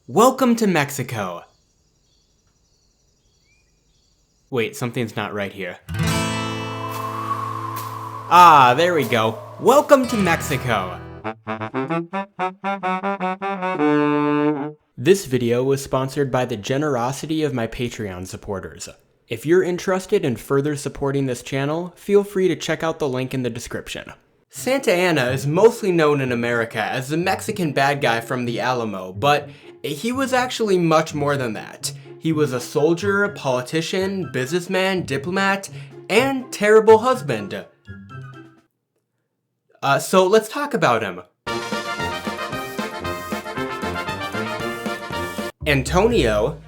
Welcome to Mexico. Wait, something's not right here. Ah, there we go. Welcome to Mexico. This video was sponsored by the generosity of my Patreon supporters. If you're interested in further supporting this channel, feel free to check out the link in the description. Santa Anna is mostly known in America as the Mexican bad guy from the Alamo, but he was actually much more than that. He was a soldier, politician, businessman, diplomat, and terrible husband. So let's talk about him. Antonio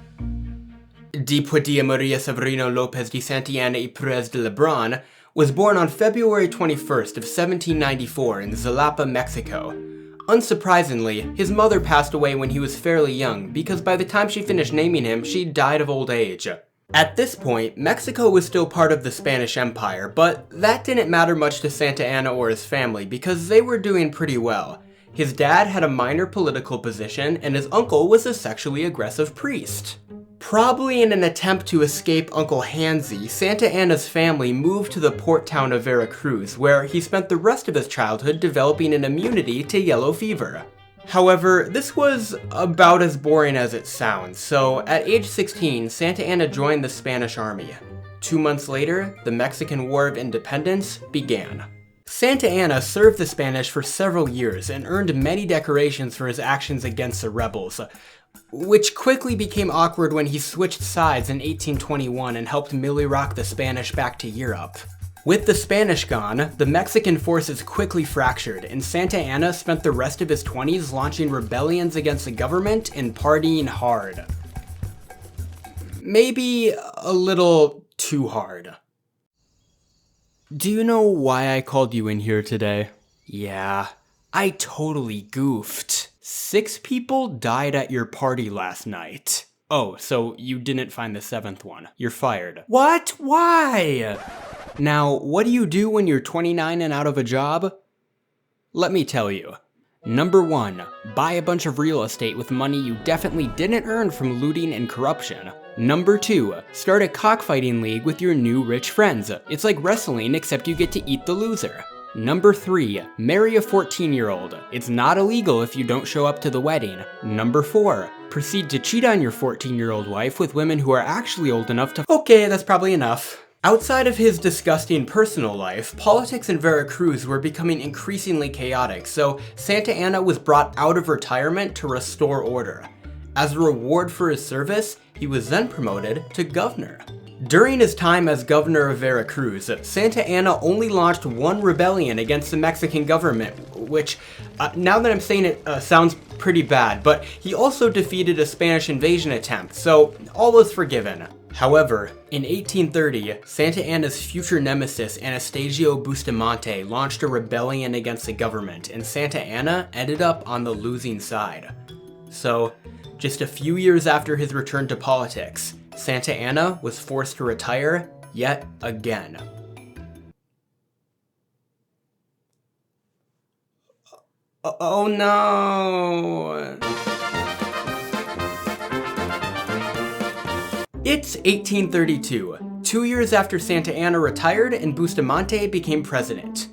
Di Padilla Maria Severino López de Santa Anna y Perez de Lebrón was born on February 21st of 1794 in Jalapa, Mexico. Unsurprisingly, his mother passed away when he was fairly young because by the time she finished naming him, she died of old age. At this point, Mexico was still part of the Spanish Empire, but that didn't matter much to Santa Anna or his family because they were doing pretty well. His dad had a minor political position, and his uncle was a sexually aggressive priest. Probably in an attempt to escape Uncle Hansy, Santa Anna's family moved to the port town of Veracruz, where he spent the rest of his childhood developing an immunity to yellow fever. However, this was about as boring as it sounds, so at age 16, Santa Anna joined the Spanish Army. 2 months later, the Mexican War of Independence began. Santa Anna served the Spanish for several years and earned many decorations for his actions against the rebels, which quickly became awkward when he switched sides in 1821 and helped Milly rock the Spanish back to Europe. With the Spanish gone, the Mexican forces quickly fractured, and Santa Anna spent the rest of his 20s launching rebellions against the government and partying hard. Maybe a little too hard. Do you know why I called you in here today? Yeah, I totally goofed. 6 people died at your party last night. Oh, so you didn't find the 7th one. You're fired. What? Why? Now, what do you do when you're 29 and out of a job? Let me tell you. Number 1, buy a bunch of real estate with money you definitely didn't earn from looting and corruption. Number 2, start a cockfighting league with your new rich friends. It's like wrestling except you get to eat the loser. Number 3, marry a 14-year-old. It's not illegal if you don't show up to the wedding. Number 4, proceed to cheat on your 14-year-old wife with women who are actually old enough to— Okay, that's probably enough. Outside of his disgusting personal life, politics in Veracruz were becoming increasingly chaotic, so Santa Anna was brought out of retirement to restore order. As a reward for his service, he was then promoted to governor. During his time as governor of Veracruz, Santa Anna only launched 1 rebellion against the Mexican government, which, now that I'm saying it, sounds pretty bad, but he also defeated a Spanish invasion attempt, so all was forgiven. However, in 1830, Santa Anna's future nemesis Anastasio Bustamante launched a rebellion against the government, and Santa Anna ended up on the losing side. So, just a few years after his return to politics, Santa Anna was forced to retire yet again. Oh no! It's 1832, 2 years after Santa Anna retired and Bustamante became president.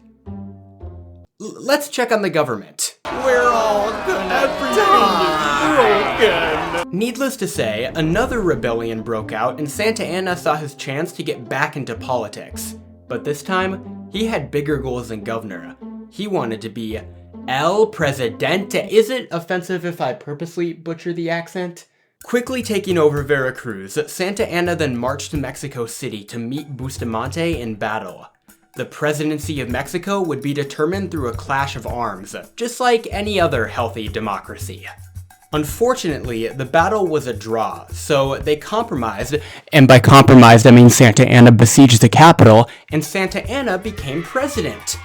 Let's check on the government. We're all gonna die. Broken. Needless to say, another rebellion broke out and Santa Anna saw his chance to get back into politics. But this time, he had bigger goals than governor. He wanted to be El Presidente. Is it offensive if I purposely butcher the accent? Quickly taking over Veracruz, Santa Anna then marched to Mexico City to meet Bustamante in battle. The presidency of Mexico would be determined through a clash of arms, just like any other healthy democracy. Unfortunately, the battle was a draw, so they compromised, and by compromised I mean Santa Anna besieged the capital, and Santa Anna became president.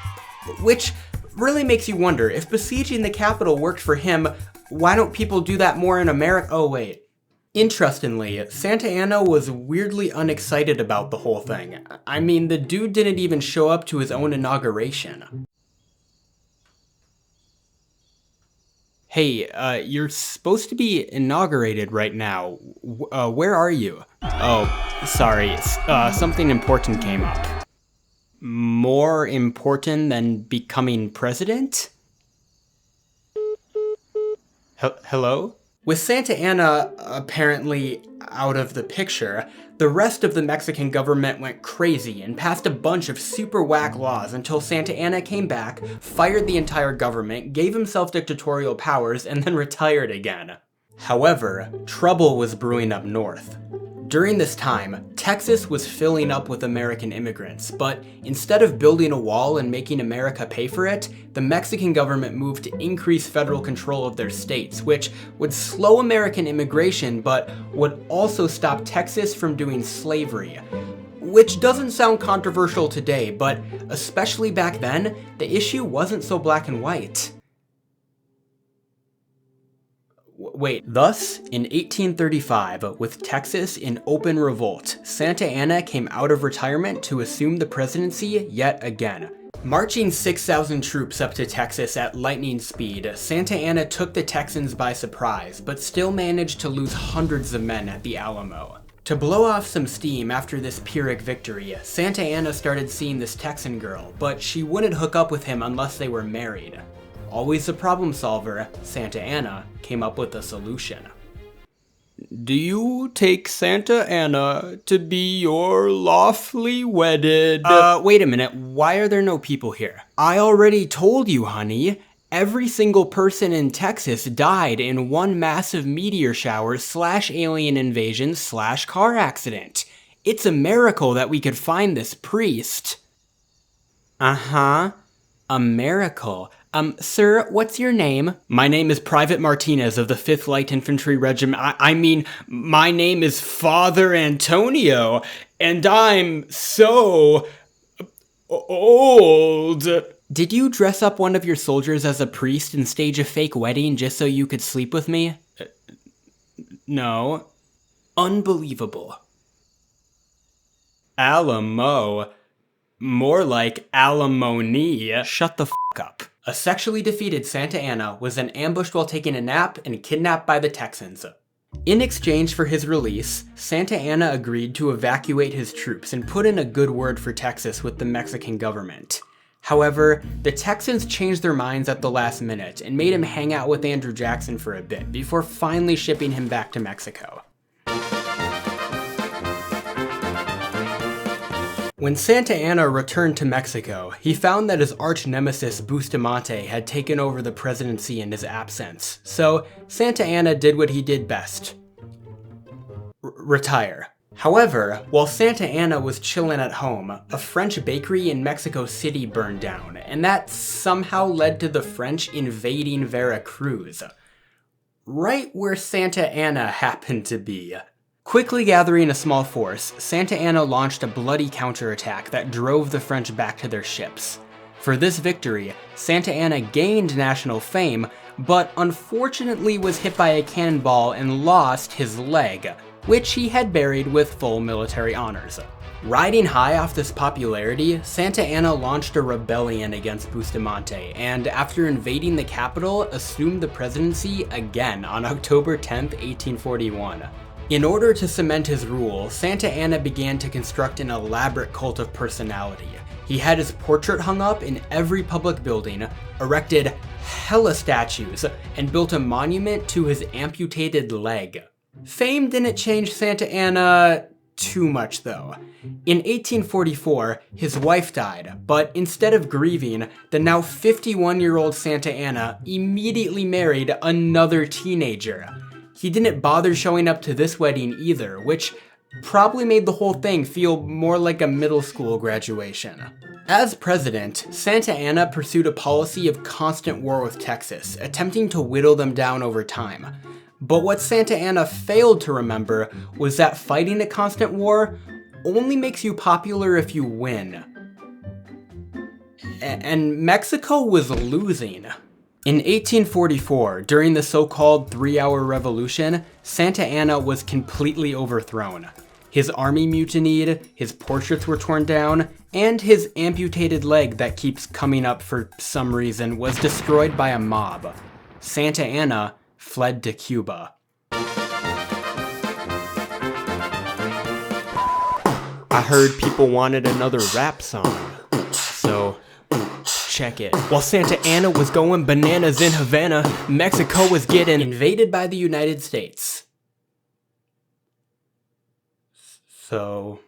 Which really makes you wonder, if besieging the capital worked for him, why don't people do that more in America? Oh wait. Interestingly, Santa Anna was weirdly unexcited about the whole thing. I mean, the dude didn't even show up to his own inauguration. Hey, you're supposed to be inaugurated right now. Where are you? Oh, sorry. Something important came up. More important than becoming president? Hello? With Santa Anna apparently out of the picture, the rest of the Mexican government went crazy and passed a bunch of super whack laws until Santa Anna came back, fired the entire government, gave himself dictatorial powers, and then retired again. However, trouble was brewing up north. During this time, Texas was filling up with American immigrants, but instead of building a wall and making America pay for it, the Mexican government moved to increase federal control of their states, which would slow American immigration, but would also stop Texas from doing slavery. Which doesn't sound controversial today, but especially back then, the issue wasn't so black and white. Wait, thus, in 1835, with Texas in open revolt, Santa Anna came out of retirement to assume the presidency yet again. Marching 6,000 troops up to Texas at lightning speed, Santa Anna took the Texans by surprise, but still managed to lose hundreds of men at the Alamo. To blow off some steam after this Pyrrhic victory, Santa Anna started seeing this Texan girl, but she wouldn't hook up with him unless they were married. Always a problem solver, Santa Anna came up with a solution. Do you take Santa Anna to be your lawfully wedded... Wait a minute, why are there no people here? I already told you, honey. Every single person in Texas died in one massive meteor shower / alien invasion / car accident. It's a miracle that we could find this priest. Uh-huh. A miracle. Sir, what's your name? My name is Private Martinez of the 5th Light Infantry Regiment. I mean, my name is Father Antonio, and I'm so... old. Did you dress up one of your soldiers as a priest and stage a fake wedding just so you could sleep with me? No. Unbelievable. Alamo. More like alimony. Shut the f*** up. A sexually defeated Santa Anna was then ambushed while taking a nap and kidnapped by the Texans. In exchange for his release, Santa Anna agreed to evacuate his troops and put in a good word for Texas with the Mexican government. However, the Texans changed their minds at the last minute and made him hang out with Andrew Jackson for a bit before finally shipping him back to Mexico. When Santa Anna returned to Mexico, he found that his arch-nemesis Bustamante had taken over the presidency in his absence, so Santa Anna did what he did best. Retire. However, while Santa Anna was chilling at home, a French bakery in Mexico City burned down, and that somehow led to the French invading Veracruz. Right where Santa Anna happened to be. Quickly gathering a small force, Santa Anna launched a bloody counterattack that drove the French back to their ships. For this victory, Santa Anna gained national fame, but unfortunately was hit by a cannonball and lost his leg, which he had buried with full military honors. Riding high off this popularity, Santa Anna launched a rebellion against Bustamante, and after invading the capital, assumed the presidency again on October 10, 1841. In order to cement his rule, Santa Anna began to construct an elaborate cult of personality. He had his portrait hung up in every public building, erected hella statues, and built a monument to his amputated leg. Fame didn't change Santa Anna too much though. In 1844, his wife died, but instead of grieving, the now 51-year-old Santa Anna immediately married another teenager. He didn't bother showing up to this wedding either, which probably made the whole thing feel more like a middle school graduation. As president, Santa Anna pursued a policy of constant war with Texas, attempting to whittle them down over time. But what Santa Anna failed to remember was that fighting a constant war only makes you popular if you win. And Mexico was losing. In 1844, during the so-called 3-hour revolution, Santa Anna was completely overthrown. His army mutinied, his portraits were torn down, and his amputated leg that keeps coming up for some reason was destroyed by a mob. Santa Anna fled to Cuba. I heard people wanted another rap song, so check it. While Santa Anna was going bananas in Havana, Mexico was getting invaded by the United States. So,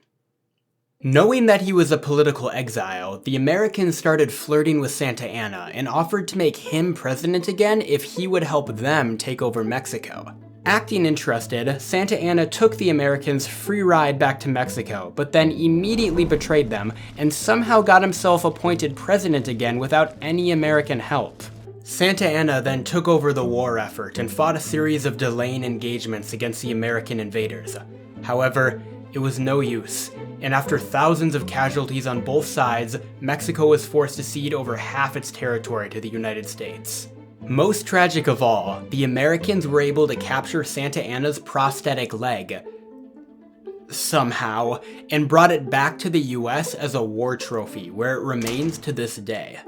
knowing that he was a political exile, the Americans started flirting with Santa Anna and offered to make him president again if he would help them take over Mexico. Acting interested, Santa Anna took the Americans' free ride back to Mexico, but then immediately betrayed them and somehow got himself appointed president again without any American help. Santa Anna then took over the war effort and fought a series of delaying engagements against the American invaders. However, it was no use, and after thousands of casualties on both sides, Mexico was forced to cede over half its territory to the United States. Most tragic of all, the Americans were able to capture Santa Anna's prosthetic leg, somehow, and brought it back to the US as a war trophy, where it remains to this day.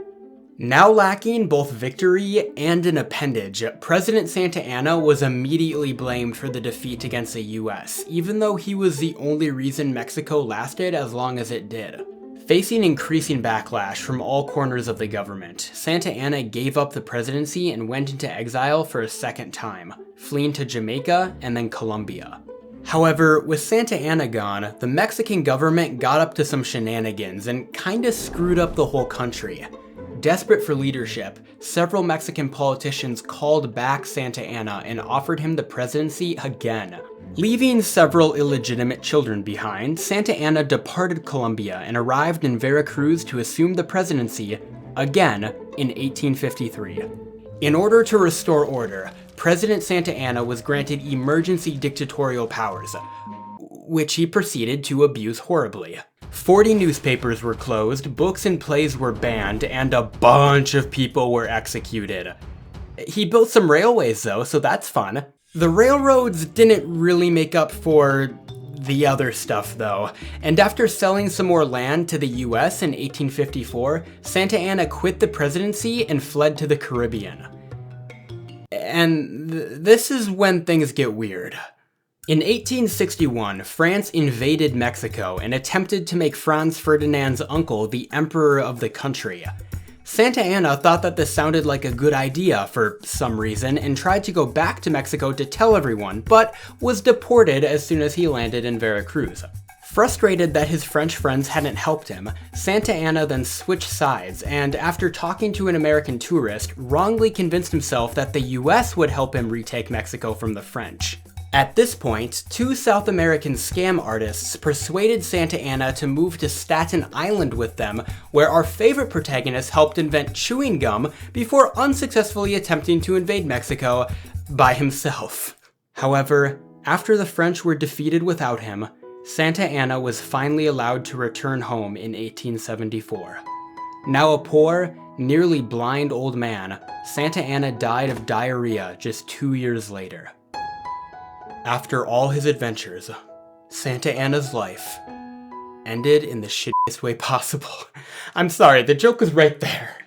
Now lacking both victory and an appendage, President Santa Anna was immediately blamed for the defeat against the US, even though he was the only reason Mexico lasted as long as it did. Facing increasing backlash from all corners of the government, Santa Anna gave up the presidency and went into exile for a second time, fleeing to Jamaica and then Colombia. However, with Santa Anna gone, the Mexican government got up to some shenanigans and kinda screwed up the whole country. Desperate for leadership, several Mexican politicians called back Santa Anna and offered him the presidency again. Leaving several illegitimate children behind, Santa Anna departed Colombia and arrived in Veracruz to assume the presidency again in 1853. In order to restore order, President Santa Anna was granted emergency dictatorial powers, which he proceeded to abuse horribly. 40 newspapers were closed, books and plays were banned, and a bunch of people were executed. He built some railways though, so that's fun. The railroads didn't really make up for the other stuff though, and after selling some more land to the US in 1854, Santa Anna quit the presidency and fled to the Caribbean. And this is when things get weird. In 1861, France invaded Mexico and attempted to make Franz Ferdinand's uncle the emperor of the country. Santa Anna thought that this sounded like a good idea for some reason and tried to go back to Mexico to tell everyone, but was deported as soon as he landed in Veracruz. Frustrated that his French friends hadn't helped him, Santa Anna then switched sides and, after talking to an American tourist, wrongly convinced himself that the US would help him retake Mexico from the French. At this point, two South American scam artists persuaded Santa Anna to move to Staten Island with them, where our favorite protagonist helped invent chewing gum before unsuccessfully attempting to invade Mexico by himself. However, after the French were defeated without him, Santa Anna was finally allowed to return home in 1874. Now a poor, nearly blind old man, Santa Anna died of diarrhea just 2 years later. After all his adventures, Santa Anna's life ended in the shittiest way possible. I'm sorry, the joke was right there.